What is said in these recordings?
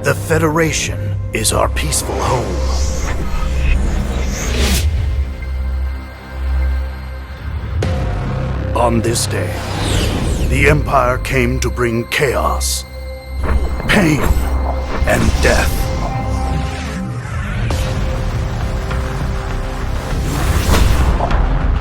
The Federation is our peaceful home. On this day, the Empire came to bring chaos, pain, and death.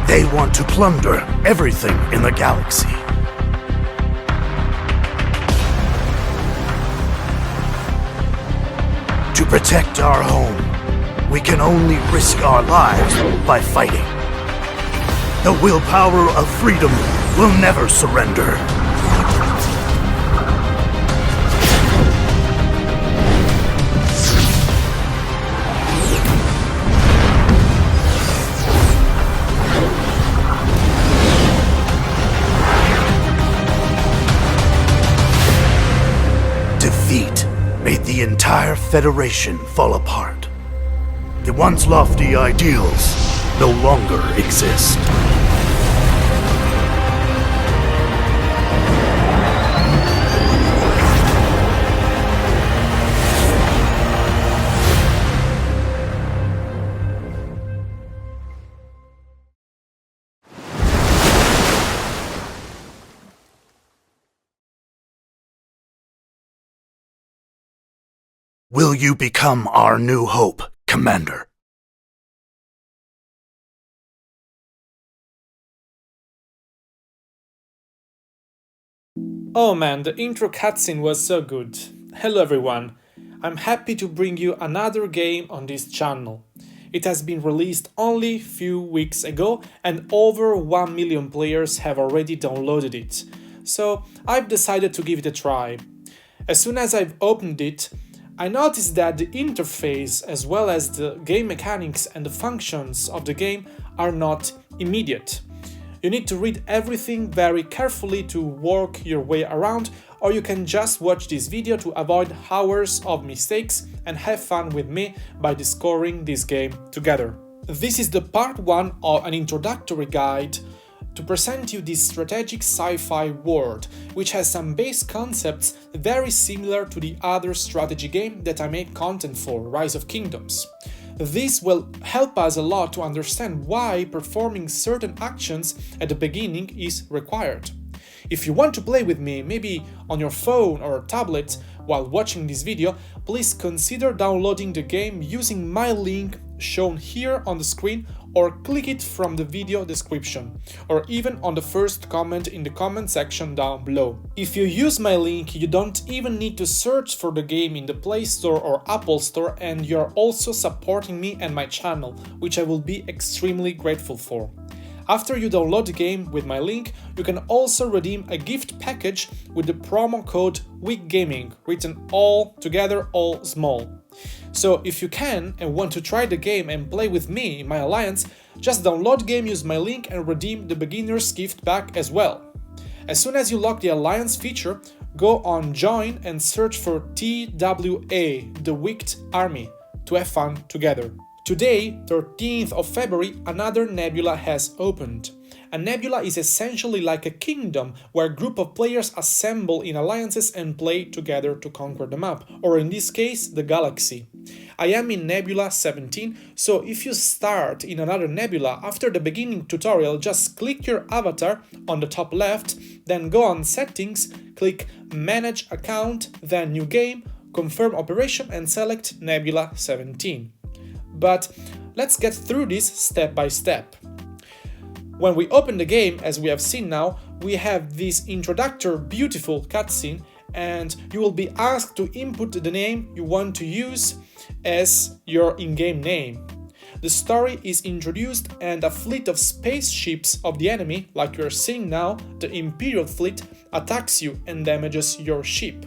They want to plunder everything in the galaxy. To protect our home, we can only risk our lives by fighting. The willpower of freedom will never surrender. Defeat made the entire Federation fall apart. The once lofty ideals no longer exist. Will you become our new hope, Commander? Oh man, the intro cutscene was so good. Hello everyone, I'm happy to bring you another game on this channel. It has been released only a few weeks ago and over 1 million players have already downloaded it. So I've decided to give it a try. As soon as I've opened it, I noticed that the interface as well as the game mechanics and the functions of the game are not immediate. You need to read everything very carefully to work your way around, or you can just watch this video to avoid hours of mistakes and have fun with me by discovering this game together. This is the part 1 of an introductory guide to present you this strategic sci-fi world, which has some base concepts very similar to the other strategy game that I make content for, Rise of Kingdoms. This will help us a lot to understand why performing certain actions at the beginning is required. If you want to play with me, maybe on your phone or tablet while watching this video, please consider downloading the game using my link shown here on the screen, or click it from the video description, or even on the first comment in the comment section down below. If you use my link, you don't even need to search for the game in the Play Store or Apple Store, and you're also supporting me and my channel, which I will be extremely grateful for. After you download the game with my link, you can also redeem a gift package with the promo code WickGaming, written all together, all small. So if you can and want to try the game and play with me in my alliance, just download the game, use my link and redeem the beginner's gift pack as well. As soon as you lock the alliance feature, go on join and search for TWA, TheWickedArmy, to have fun together. Today, 13th of February, another Nebula has opened. A nebula is essentially like a kingdom where a group of players assemble in alliances and play together to conquer the map, or in this case, the galaxy. I am in Nebula 17, so if you start in another nebula after the beginning tutorial, just click your avatar on the top left, then go on Settings, click Manage Account, then New Game, Confirm Operation and select Nebula 17. But let's get through this step by step. When we open the game, as we have seen now, we have this introductory beautiful cutscene, and you will be asked to input the name you want to use as your in-game name. The story is introduced and a fleet of spaceships of the enemy, like you are seeing now, the Imperial fleet, attacks you and damages your ship.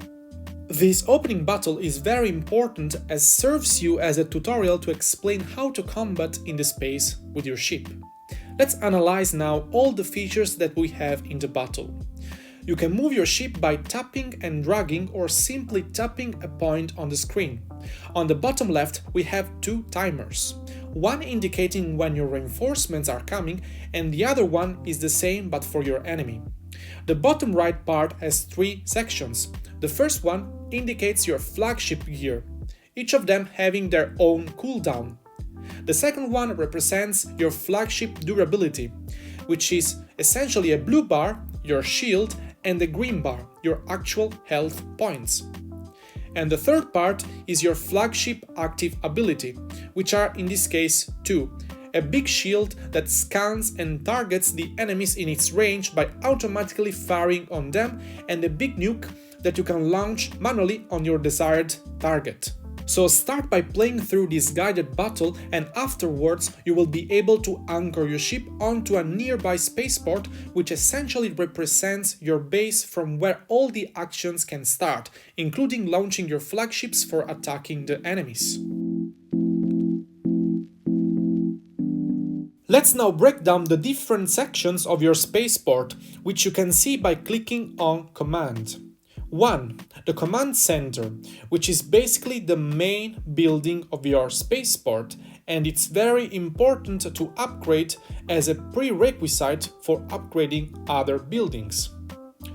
This opening battle is very important as serves you as a tutorial to explain how to combat in the space with your ship. Let's analyze now all the features that we have in the battle. You can move your ship by tapping and dragging or simply tapping a point on the screen. On the bottom left we have two timers, one indicating when your reinforcements are coming and the other one is the same but for your enemy. The bottom right part has three sections. The first one indicates your flagship gear, each of them having their own cooldown. The second one represents your flagship durability, which is essentially a blue bar, your shield, and a green bar, your actual health points. And the third part is your flagship active ability, which are in this case two: a big shield that scans and targets the enemies in its range by automatically firing on them, and a big nuke that you can launch manually on your desired target. So start by playing through this guided battle, and afterwards you will be able to anchor your ship onto a nearby spaceport, which essentially represents your base from where all the actions can start, including launching your flagships for attacking the enemies. Let's now break down the different sections of your spaceport, which you can see by clicking on Command. 1. The Command Center, which is basically the main building of your spaceport, and it's very important to upgrade as a prerequisite for upgrading other buildings.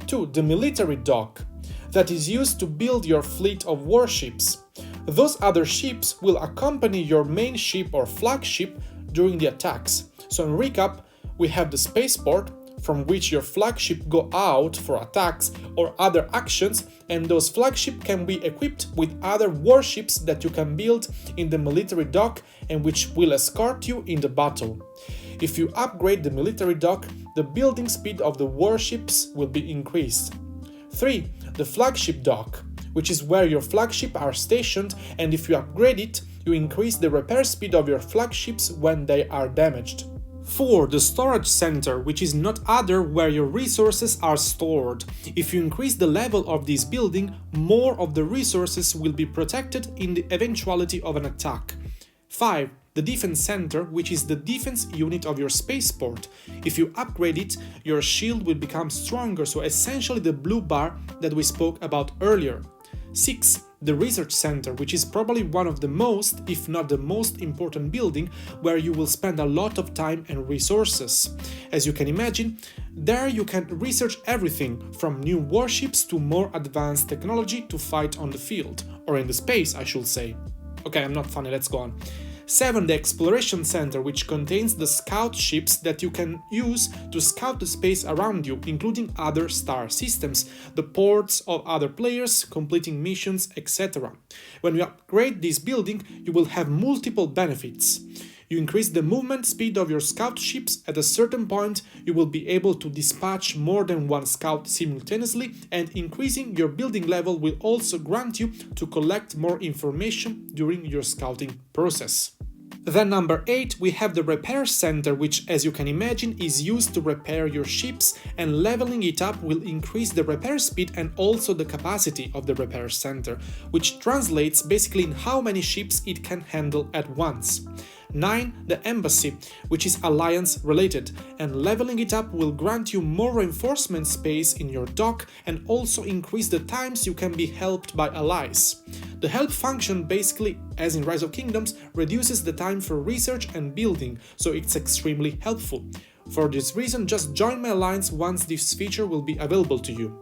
2. The Military Dock, that is used to build your fleet of warships. Those other ships will accompany your main ship or flagship during the attacks. So in recap, we have the spaceport, from which your flagship go out for attacks or other actions, and those flagship can be equipped with other warships that you can build in the military dock and which will escort you in the battle. If you upgrade the military dock, the building speed of the warships will be increased. 3. The flagship dock, which is where your flagship are stationed, and if you upgrade it, you increase the repair speed of your flagships when they are damaged. 4. The storage center, which is not other where your resources are stored. If you increase the level of this building, more of the resources will be protected in the eventuality of an attack. 5. The defense center, which is the defense unit of your spaceport. If you upgrade it, your shield will become stronger, so essentially the blue bar that we spoke about earlier. 6. The research center, which is probably one of the most, if not the most important building, where you will spend a lot of time and resources. As you can imagine, there you can research everything from new warships to more advanced technology to fight on the field, or in the space, I should say. Okay, I'm not funny, let's go on. 7. The exploration center, which contains the scout ships that you can use to scout the space around you, including other star systems, the ports of other players, completing missions, etc. When you upgrade this building, you will have multiple benefits. You increase the movement speed of your scout ships. At a certain point, you will be able to dispatch more than one scout simultaneously, and increasing your building level will also grant you to collect more information during your scouting process. Then number 8, we have the repair center, which, as you can imagine, is used to repair your ships, and leveling it up will increase the repair speed and also the capacity of the repair center, which translates basically in how many ships it can handle at once. 9. The embassy, which is Alliance related, and leveling it up will grant you more reinforcement space in your dock and also increase the times you can be helped by allies. The help function basically, as in Rise of Kingdoms, reduces the time for research and building, so it's extremely helpful. For this reason, just join my alliance once this feature will be available to you.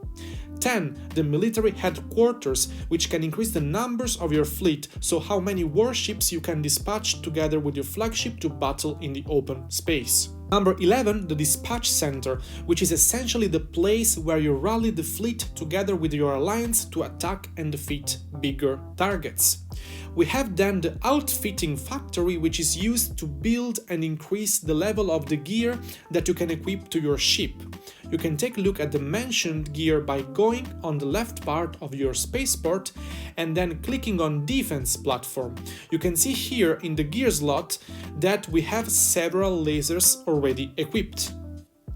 10. The military headquarters, which can increase the numbers of your fleet, so how many warships you can dispatch together with your flagship to battle in the open space. Number 11. The dispatch center, which is essentially the place where you rally the fleet together with your alliance to attack and defeat bigger targets. We have then the outfitting factory, which is used to build and increase the level of the gear that you can equip to your ship. You can take a look at the mentioned gear by going on the left part of your spaceport and then clicking on Defense Platform. You can see here in the gear slot that we have several lasers already equipped.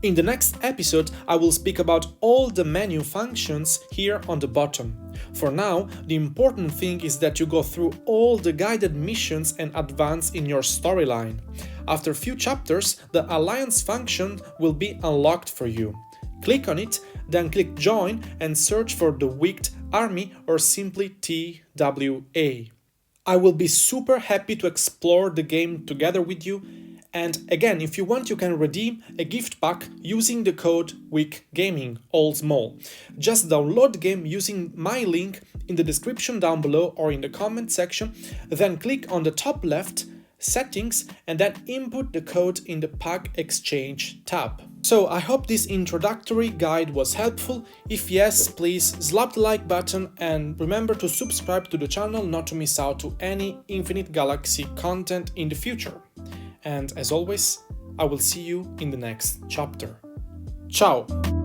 In the next episode, I will speak about all the menu functions here on the bottom. For now, the important thing is that you go through all the guided missions and advance in your storyline. After a few chapters, the Alliance function will be unlocked for you. Click on it, then click Join and search for the WickedArmy or simply TWA. I will be super happy to explore the game together with you, And again, if you want, you can redeem a gift pack using the code WickGaming, all small. Just download the game using my link in the description down below or in the comment section, then click on the top left settings and then input the code in the pack exchange tab. So I hope this introductory guide was helpful. If yes, please slap the like button and remember to subscribe to the channel not to miss out to any Infinite Galaxy content in the future. And as always, I will see you in the next chapter. Ciao!